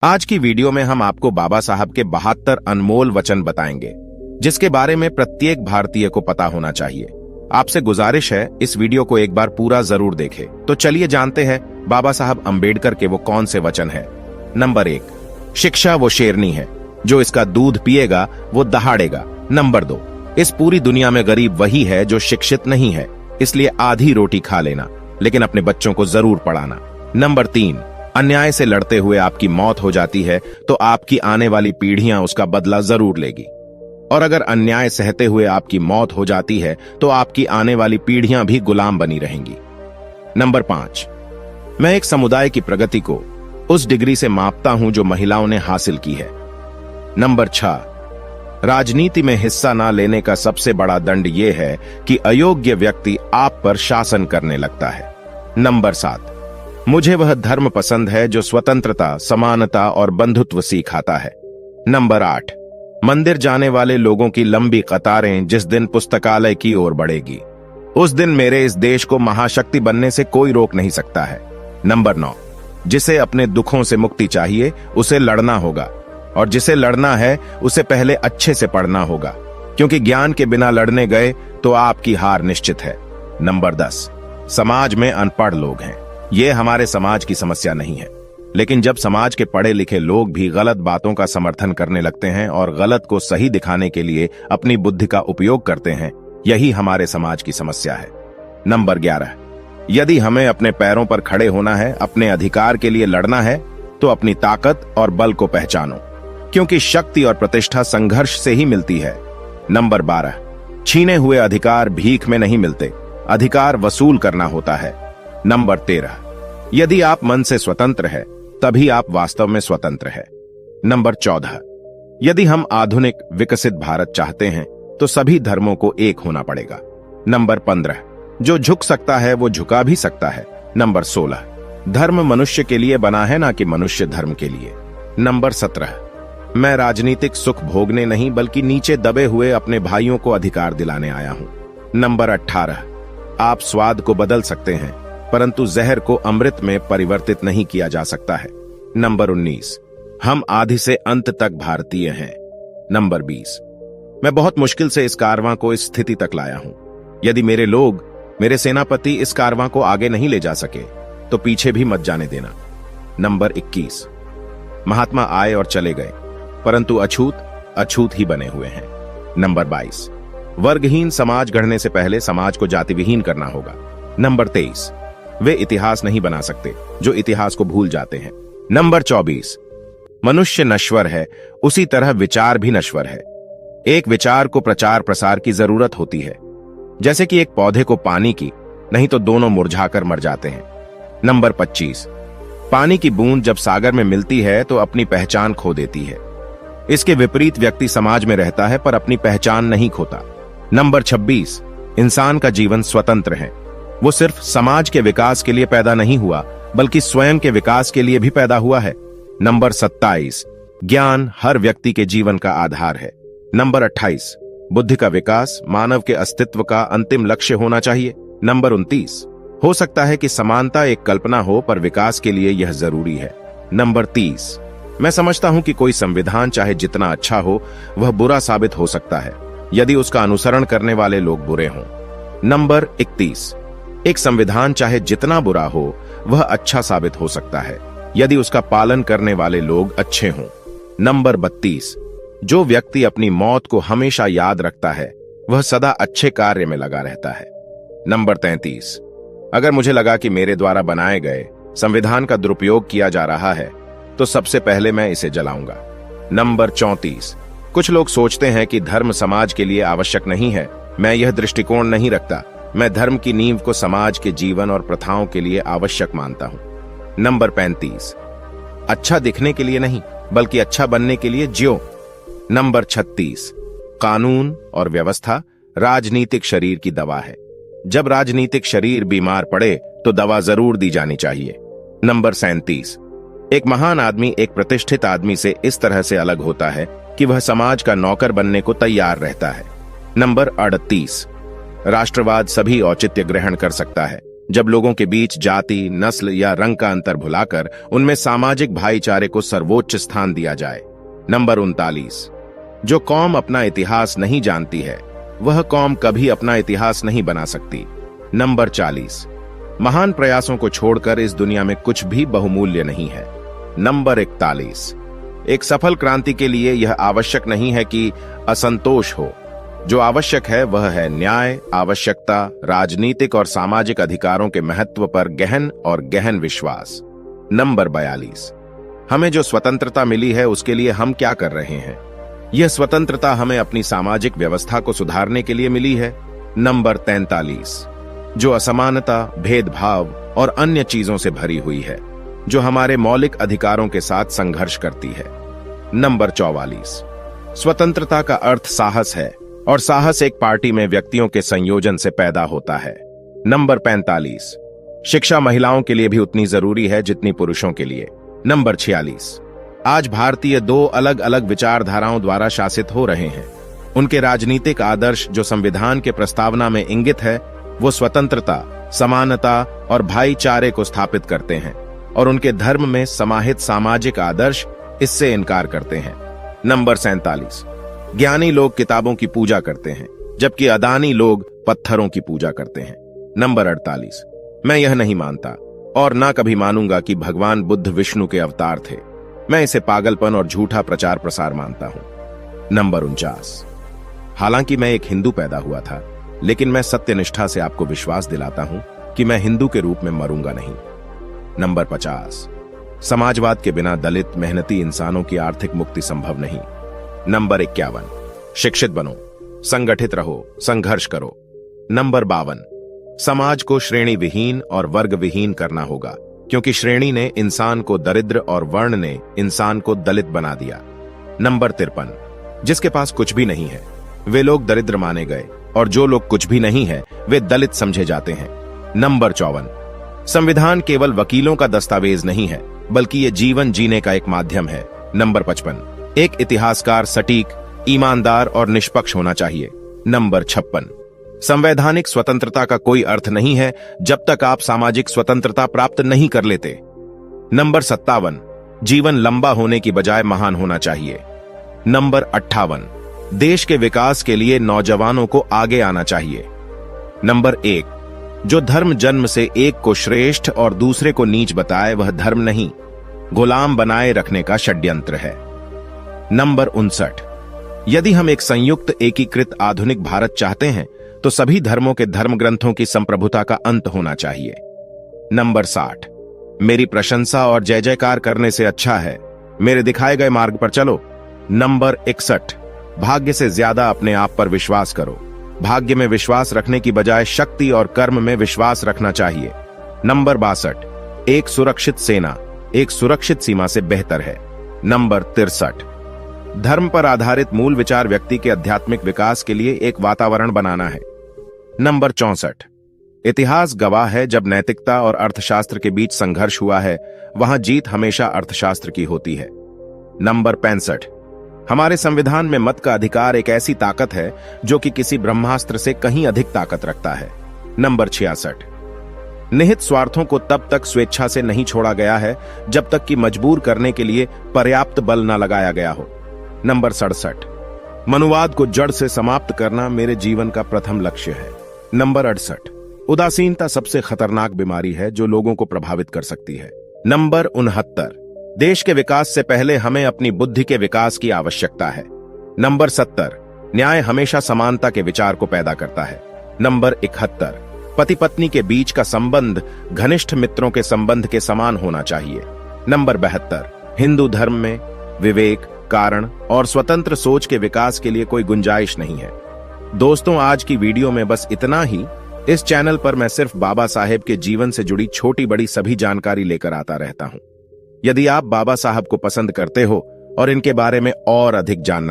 आज की वीडियो में हम आपको बाबा साहब के 72 अनमोल वचन बताएंगे, जिसके बारे में प्रत्येक भारतीय को पता होना चाहिए। आपसे गुजारिश है इस वीडियो को एक बार पूरा जरूर देखें। तो चलिए जानते हैं बाबा साहब अंबेडकर के वो कौन से वचन हैं। नंबर 1, शिक्षा वो शेरनी है, जो इसका दूध पिएगा वो दहाड़ेगा। नंबर 2, इस पूरी दुनिया में गरीब वही है जो शिक्षित नहीं है, इसलिए आधी रोटी खा लेना, लेकिन अपने बच्चों को जरूर पढ़ाना। नंबर 3, अन्याय से लड़ते हुए आपकी मौत हो जाती है तो आपकी आने वाली पीढ़ियां उसका बदला जरूर लेगी, और अगर अन्याय सहते हुए आपकी मौत हो जाती है तो आपकी आने वाली पीढ़ियां भी गुलाम बनी रहेंगी। नंबर 5, मैं एक समुदाय की प्रगति को उस डिग्री से मापता हूं जो महिलाओं ने हासिल की है। नंबर 6, राजनीति में हिस्सा न लेने का सबसे बड़ा दंड यह है कि अयोग्य व्यक्ति आप पर शासन करने लगता है। नंबर 7, मुझे वह धर्म पसंद है जो स्वतंत्रता, समानता और बंधुत्व सिखाता है। नंबर 8, मंदिर जाने वाले लोगों की लंबी कतारें जिस दिन पुस्तकालय की ओर बढ़ेगी, उस दिन मेरे इस देश को महाशक्ति बनने से कोई रोक नहीं सकता है। नंबर 9, जिसे अपने दुखों से मुक्ति चाहिए उसे लड़ना होगा, और जिसे लड़ना है उसे पहले अच्छे से पढ़ना होगा, क्योंकि ज्ञान के बिना लड़ने गए तो आपकी हार निश्चित है। नंबर 10, समाज में अनपढ़ लोग हैं, ये हमारे समाज की समस्या नहीं है, लेकिन जब समाज के पढ़े लिखे लोग भी गलत बातों का समर्थन करने लगते हैं और गलत को सही दिखाने के लिए अपनी बुद्धि का उपयोग करते हैं, यही हमारे समाज की समस्या है। नंबर 11, यदि हमें अपने पैरों पर खड़े होना है, अपने अधिकार के लिए लड़ना है, तो अपनी ताकत और बल को पहचानो, क्योंकि शक्ति और प्रतिष्ठा संघर्ष से ही मिलती है। नंबर 12, छीने हुए अधिकार भीख में नहीं मिलते, अधिकार वसूल करना होता है। नंबर 13, यदि आप मन से स्वतंत्र है तभी आप वास्तव में स्वतंत्र है। नंबर 14, यदि हम आधुनिक विकसित भारत चाहते हैं तो सभी धर्मों को एक होना पड़ेगा। नंबर 15, जो झुक सकता है वो झुका भी सकता है। नंबर 16, धर्म मनुष्य के लिए बना है ना कि मनुष्य धर्म के लिए। नंबर 17, मैं राजनीतिक सुख भोगने नहीं बल्कि नीचे दबे हुए अपने भाइयों को अधिकार दिलाने आया हूं। नंबर 18, आप स्वाद को बदल सकते हैं परंतु जहर को अमृत में परिवर्तित नहीं किया जा सकता है। नंबर 19, हम आदि से अंत तक भारतीय हैं। नंबर 20, मैं बहुत मुश्किल से इस कारवां को इस स्थिति तक लाया हूं। यदि मेरे लोग, मेरे सेनापति इस कारवां को आगे नहीं ले जा सके तो पीछे भी मत जाने देना। नंबर 21, महात्मा आए और चले गए परंतु अछूत ही बने हुए हैं। नंबर 22, वर्गहीन समाज गढ़ने से पहले समाज को जाति विहीन करना होगा। नंबर 23, वे इतिहास नहीं बना सकते जो इतिहास को भूल जाते हैं। नंबर 24, मनुष्य नश्वर है, उसी तरह विचार भी नश्वर है। एक विचार को प्रचार प्रसार की जरूरत होती है, जैसे कि एक पौधे को पानी की, नहीं तो दोनों मुरझाकर मर जाते हैं। नंबर 25, पानी की बूंद जब सागर में मिलती है तो अपनी पहचान खो देती है। इसके विपरीत व्यक्ति समाज में रहता है पर अपनी पहचान नहीं खोता। नंबर 26, इंसान का जीवन स्वतंत्र है, वो सिर्फ समाज के विकास के लिए पैदा नहीं हुआ बल्कि स्वयं के विकास के लिए भी पैदा हुआ है। नंबर 27, ज्ञान हर व्यक्ति के जीवन का आधार है। नंबर 28, बुद्धि का विकास मानव के अस्तित्व का अंतिम लक्ष्य होना चाहिए। नंबर 29, हो सकता है कि समानता एक कल्पना हो पर विकास के लिए यह जरूरी है। नंबर 30, मैं समझता हूं कि कोई संविधान चाहे जितना अच्छा हो वह बुरा साबित हो सकता है यदि उसका अनुसरण करने वाले लोग बुरे हों। नंबर 31, एक संविधान चाहे जितना बुरा हो वह अच्छा साबित हो सकता है यदि उसका पालन करने वाले लोग अच्छे हों। नंबर 32, जो व्यक्ति अपनी मौत को हमेशा याद रखता है वह सदा अच्छे कार्य में लगा रहता है। नंबर 33, अगर मुझे लगा कि मेरे द्वारा बनाए गए संविधान का दुरुपयोग किया जा रहा है तो सबसे पहले मैं इसे जलाऊंगा। नंबर 34, कुछ लोग सोचते हैं कि धर्म समाज के लिए आवश्यक नहीं है। मैं यह दृष्टिकोण नहीं रखता। मैं धर्म की नींव को समाज के जीवन और प्रथाओं के लिए आवश्यक मानता हूं। नंबर 35, अच्छा दिखने के लिए नहीं बल्कि अच्छा बनने के लिए जियो। नंबर 36, कानून और व्यवस्था राजनीतिक शरीर की दवा है। जब राजनीतिक शरीर बीमार पड़े तो दवा जरूर दी जानी चाहिए। नंबर 37, एक महान आदमी एक प्रतिष्ठित आदमी से इस तरह से अलग होता है कि वह समाज का नौकर बनने को तैयार रहता है। नंबर 38, राष्ट्रवाद सभी औचित्य ग्रहण कर सकता है जब लोगों के बीच जाति, नस्ल या रंग का अंतर भुलाकर उनमें सामाजिक भाईचारे को सर्वोच्च स्थान दिया जाए। नंबर 39, जो कौम अपना इतिहास नहीं जानती है वह कौम कभी अपना इतिहास नहीं बना सकती। नंबर 40, महान प्रयासों को छोड़कर इस दुनिया में कुछ भी बहुमूल्य नहीं है। नंबर 41, एक सफल क्रांति के लिए यह आवश्यक नहीं है कि असंतोष हो, जो आवश्यक है वह है न्याय, आवश्यकता, राजनीतिक और सामाजिक अधिकारों के महत्व पर गहन विश्वास। नंबर 42, हमें जो स्वतंत्रता मिली है उसके लिए हम क्या कर रहे हैं? यह स्वतंत्रता हमें अपनी सामाजिक व्यवस्था को सुधारने के लिए मिली है। नंबर 43, जो असमानता, भेदभाव और अन्य चीजों से भरी हुई है, जो हमारे मौलिक अधिकारों के साथ संघर्ष करती है। नंबर 44, स्वतंत्रता का अर्थ साहस है और साहस एक पार्टी में व्यक्तियों के संयोजन से पैदा होता है। नंबर 45, शिक्षा महिलाओं के लिए भी उतनी जरूरी है जितनी पुरुषों के लिए। नंबर 46, आज भारतीय दो अलग अलग विचारधाराओं द्वारा शासित हो रहे हैं। उनके राजनीतिक आदर्श जो संविधान के प्रस्तावना में इंगित है वो स्वतंत्रता, समानता और भाईचारे को स्थापित करते हैं, और उनके धर्म में समाहित सामाजिक आदर्श इससे इनकार करते हैं। नंबर 47, ज्ञानी लोग किताबों की पूजा करते हैं जबकि अदानी लोग पत्थरों की पूजा करते हैं। नंबर 48, मैं यह नहीं मानता और ना कभी मानूंगा कि भगवान बुद्ध विष्णु के अवतार थे। मैं इसे पागलपन और झूठा प्रचार प्रसार मानता हूं। नंबर 49, हालांकि मैं एक हिंदू पैदा हुआ था, लेकिन मैं सत्यनिष्ठा से आपको विश्वास दिलाता हूं कि मैं हिंदू के रूप में मरूंगा नहीं। नंबर 50, समाजवाद के बिना दलित, मेहनती इंसानों की आर्थिक मुक्ति संभव नहीं। नंबर 51, शिक्षित बनो, संगठित रहो, संघर्ष करो। नंबर 52, समाज को श्रेणी विहीन और वर्ग विहीन करना होगा, क्योंकि श्रेणी ने इंसान को दरिद्र और वर्ण ने इंसान को दलित बना दिया। नंबर 53, जिसके पास कुछ भी नहीं है वे लोग दरिद्र माने गए और जो लोग कुछ भी नहीं है वे दलित समझे जाते हैं। नंबर 54, संविधान केवल वकीलों का दस्तावेज नहीं है बल्कि ये जीवन जीने का एक माध्यम है। नंबर 55, एक इतिहासकार सटीक, ईमानदार और निष्पक्ष होना चाहिए। नंबर 56, संवैधानिक स्वतंत्रता का कोई अर्थ नहीं है जब तक आप सामाजिक स्वतंत्रता प्राप्त नहीं कर लेते। नंबर 57, जीवन लंबा होने की बजाय महान होना चाहिए। नंबर 58, देश के विकास के लिए नौजवानों को आगे आना चाहिए। नंबर 1, जो धर्म जन्म से एक को श्रेष्ठ और दूसरे को नीच बताए वह धर्म नहीं, गुलाम बनाए रखने का षड्यंत्र है। नंबर 59, यदि हम एक संयुक्त एकीकृत आधुनिक भारत चाहते हैं तो सभी धर्मों के धर्म ग्रंथों की संप्रभुता का अंत होना चाहिए। नंबर 60, मेरी प्रशंसा और जय जयकार करने से अच्छा है मेरे दिखाए गए मार्ग पर चलो। नंबर 61, भाग्य से ज्यादा अपने आप पर विश्वास करो। भाग्य में विश्वास रखने की बजाय शक्ति और कर्म में विश्वास रखना चाहिए। नंबर 62, एक सुरक्षित सेना एक सुरक्षित सीमा से बेहतर है। नंबर 63, धर्म पर आधारित मूल विचार व्यक्ति के आध्यात्मिक विकास के लिए एक वातावरण बनाना है। नंबर 64, इतिहास गवाह है जब नैतिकता और अर्थशास्त्र के बीच संघर्ष हुआ है वहां जीत हमेशा अर्थशास्त्र की होती है। नंबर 65, हमारे संविधान में मत का अधिकार एक ऐसी ताकत है जो कि किसी ब्रह्मास्त्र से कहीं अधिक ताकत रखता है। नंबर 66, निहित स्वार्थों को तब तक स्वेच्छा से नहीं छोड़ा गया है जब तक कि मजबूर करने के लिए पर्याप्त बल न लगाया गया हो। नंबर 67, मनुवाद को जड़ से समाप्त करना मेरे जीवन का प्रथम लक्ष्य है। नंबर 68, उदासीनता सबसे खतरनाक बीमारी है जो लोगों को प्रभावित कर सकती है। नंबर 69, देश के विकास से पहले हमें अपनी बुद्धि के विकास की आवश्यकता है। नंबर 70, न्याय हमेशा समानता के विचार को पैदा करता है। नंबर 71, पति पत्नी के बीच का संबंध घनिष्ठ मित्रों के संबंध के समान होना चाहिए। नंबर 72, हिंदू धर्म में विवेक, कारण और स्वतंत्र सोच के विकास के लिए कोई गुंजाइश नहीं है। दोस्तों, आज की वीडियो में बस इतना ही। इस चैनल पर मैं सिर्फ बाबा साहेब के जीवन से जुड़ी छोटी बड़ी सभी जानकारी लेकर आता रहता हूं। यदि आप बाबा साहब को पसंद करते हो और इनके बारे में और अधिक जानना